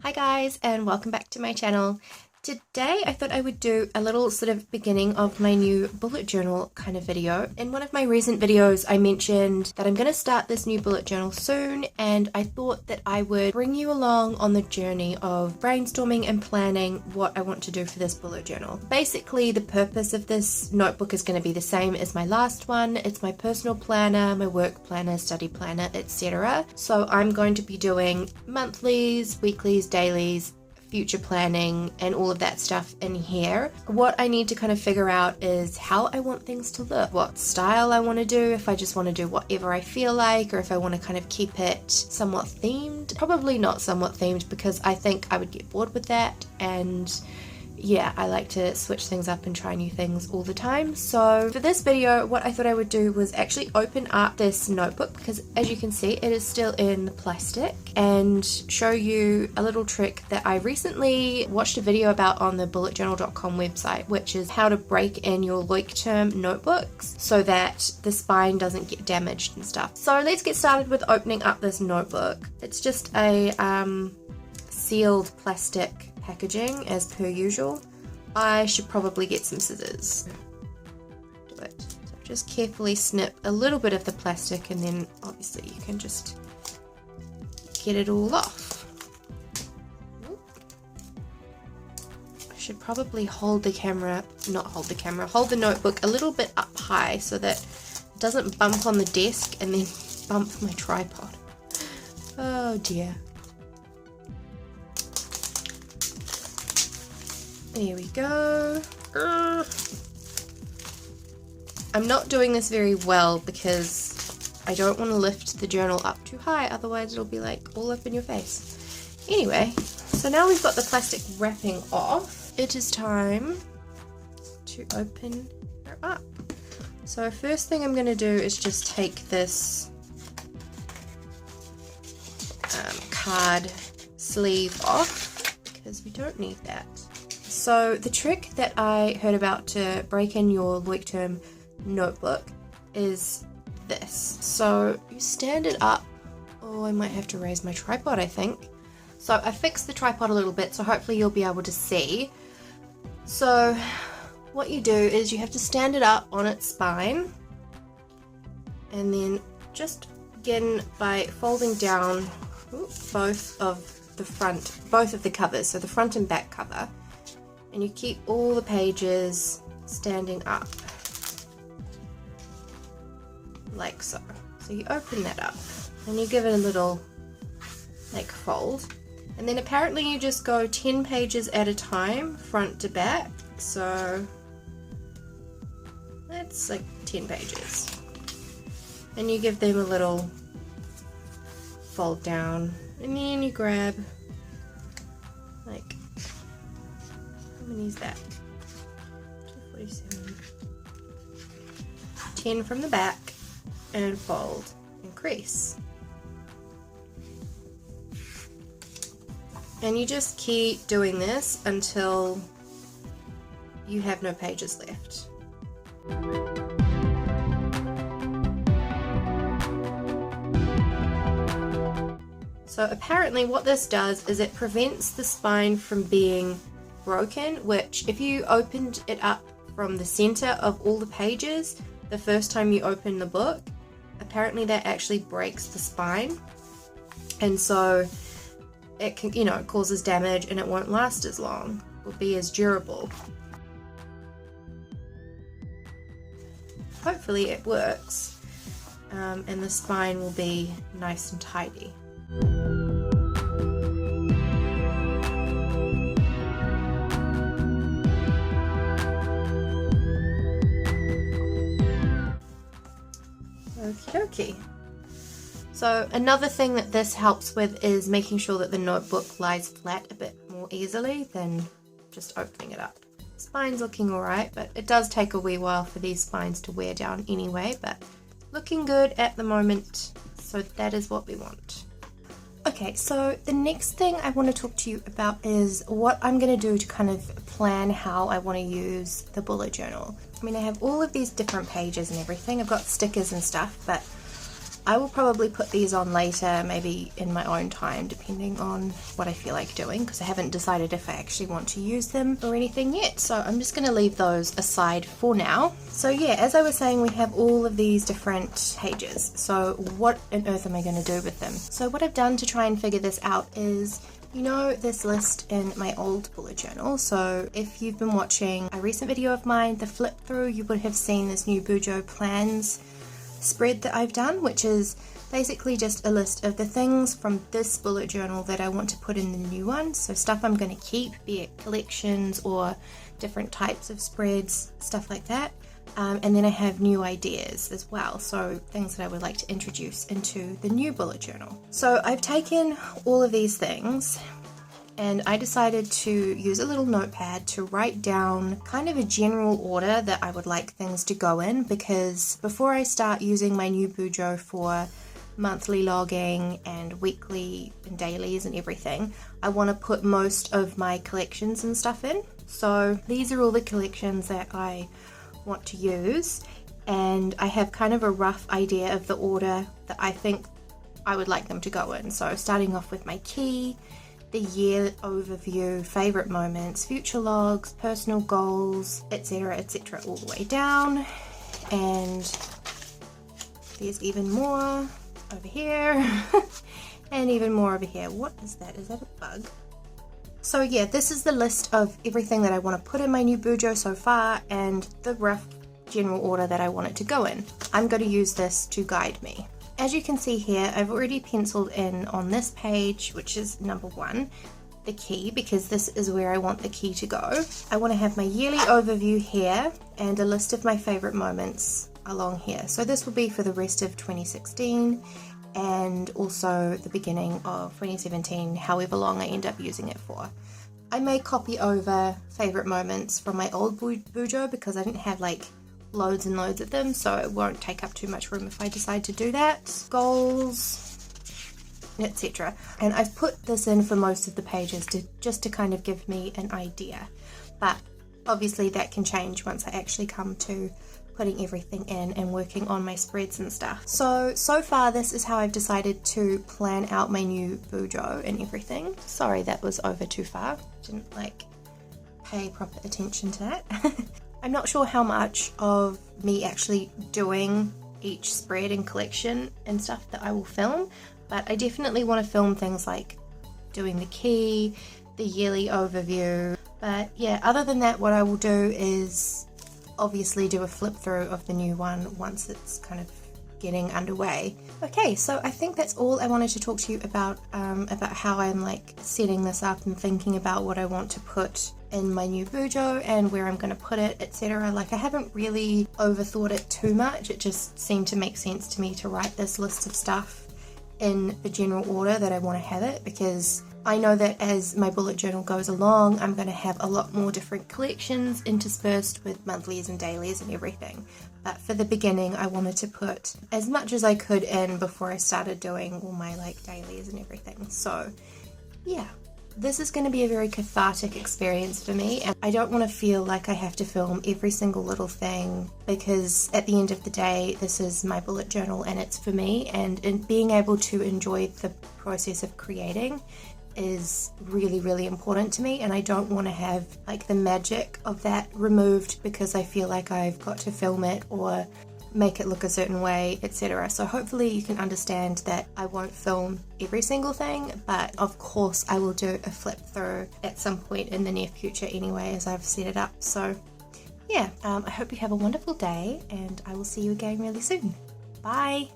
Hi guys, and welcome back to my channel. Today I thought I would do a little sort of beginning of my new bullet journal kind of video. In one of my recent videos I mentioned that I'm going to start this new bullet journal soon, and I thought that I would bring you along on the journey of brainstorming and planning what I want to do for this bullet journal. Basically the purpose of this notebook is going to be the same as my last one. It's my personal planner, my work planner, study planner, etc. So I'm going to be doing monthlies, weeklies, dailies, future planning and all of that stuff in here. What I need to kind of figure out is how I want things to look, what style I want to do, if I just want to do whatever I feel like, or if I want to kind of keep it somewhat themed. Probably not somewhat themed, because I think I would get bored with that, and yeah, I like to switch things up and try new things all the time. So for this video, what I thought I would do was actually open up this notebook, because as you can see, it is still in plastic, and show you a little trick that I recently watched a video about on the bulletjournal.com website, which is how to break in your Leuchtturm notebooks so that the spine doesn't get damaged and stuff. So let's get started with opening up this notebook. It's just a sealed plastic packaging as per usual. I should probably get some scissors. Do it. So just carefully snip a little bit of the plastic, and then obviously you can just get it all off. I should probably hold the notebook a little bit up high so that it doesn't bump on the desk and then bump my tripod. Oh dear. There we go. I'm not doing this very well because I don't want to lift the journal up too high, otherwise it'll be like all up in your face. Anyway, so now we've got the plastic wrapping off, it is time to open her up. So first thing I'm going to do is just take this card sleeve off, because we don't need that. So the trick that I heard about to break in your Leuchtturm notebook is this. So you stand it up. Oh, I might have to raise my tripod, I think. So I fixed the tripod a little bit, so hopefully you'll be able to see. So what you do is you have to stand it up on its spine, and then just begin by folding down both of the covers, so the front and back cover. And you keep all the pages standing up, like so. So you open that up, and you give it a little, like, fold. And then apparently you just go 10 pages at a time, front to back. So that's like 10 pages. And you give them a little fold down, and then you grab, like, how many is that? 247. 10 from the back, and fold and crease. And you just keep doing this until you have no pages left. So apparently what this does is it prevents the spine from being broken, which if you opened it up from the center of all the pages the first time you open the book, apparently that actually breaks the spine, and so it can, you know, it causes damage and it won't last as long or be as durable. Hopefully it works, and the spine will be nice and tidy. Okie dokie. So another thing that this helps with is making sure that the notebook lies flat a bit more easily than just opening it up. The spine's looking alright, but it does take a wee while for these spines to wear down anyway, but looking good at the moment, so that is what we want. Okay, so the next thing I want to talk to you about is what I'm going to do to kind of plan how I want to use the bullet journal. I mean, I have all of these different pages and everything. I've got stickers and stuff, but I will probably put these on later, maybe in my own time, depending on what I feel like doing, because I haven't decided if I actually want to use them or anything yet. So I'm just going to leave those aside for now. So yeah, as I was saying, we have all of these different pages. So what on earth am I going to do with them? So what I've done to try and figure this out is, you know, this list in my old bullet journal. So if you've been watching a recent video of mine, the flip through, you would have seen this new BUJO plans spread that I've done, which is basically just a list of the things from this bullet journal that I want to put in the new one. So stuff I'm going to keep, be it collections or different types of spreads, stuff like that. And then I have new ideas as well, so things that I would like to introduce into the new bullet journal. So I've taken all of these things and I decided to use a little notepad to write down kind of a general order that I would like things to go in, because before I start using my new BUJO for monthly logging and weekly and dailies and everything, I want to put most of my collections and stuff in. So these are all the collections that I want to use, and I have kind of a rough idea of the order that I think I would like them to go in. So starting off with my key, the year overview, favorite moments, future logs, personal goals, etc, all the way down. And there's even more over here and even more over here. What is that? Is that a bug? So yeah, this is the list of everything that I want to put in my new BUJO so far and the rough general order that I want it to go in. I'm going to use this to guide me. As you can see here, I've already penciled in on this page, which is number 1, the key, because this is where I want the key to go. I want to have my yearly overview here and a list of my favorite moments along here. So this will be for the rest of 2016 and also the beginning of 2017, however long I end up using it for. I may copy over favorite moments from my old BUJO because I didn't have like loads and loads of them, so it won't take up too much room if I decide to do that. Goals, etc. And I've put this in for most of the pages just to kind of give me an idea, but obviously that can change once I actually come to putting everything in and working on my spreads and stuff. So far this is how I've decided to plan out my new BUJO and everything. Sorry, that was over too far. Didn't like pay proper attention to that. I'm not sure how much of me actually doing each spread and collection and stuff that I will film, but I definitely want to film things like doing the key, the yearly overview. But yeah, other than that, what I will do is obviously do a flip through of the new one once it's kind of getting underway. Okay, so I think that's all I wanted to talk to you about how I'm like setting this up and thinking about what I want to put in my new BUJO and where I'm going to put it, etc. Like I haven't really overthought it too much. It just seemed to make sense to me to write this list of stuff in the general order that I want to have it, because I know that as my bullet journal goes along, I'm going to have a lot more different collections interspersed with monthlies and dailies and everything. But for the beginning, I wanted to put as much as I could in before I started doing all my like dailies and everything. So yeah, this is going to be a very cathartic experience for me, and I don't want to feel like I have to film every single little thing, because at the end of the day, this is my bullet journal and it's for me, and being able to enjoy the process of creating is really, really important to me, and I don't want to have like the magic of that removed because I feel like I've got to film it or make it look a certain way, etc. So hopefully you can understand that I won't film every single thing, but of course I will do a flip through at some point in the near future anyway, as I've set it up. So yeah, I hope you have a wonderful day, and I will see you again really soon. Bye!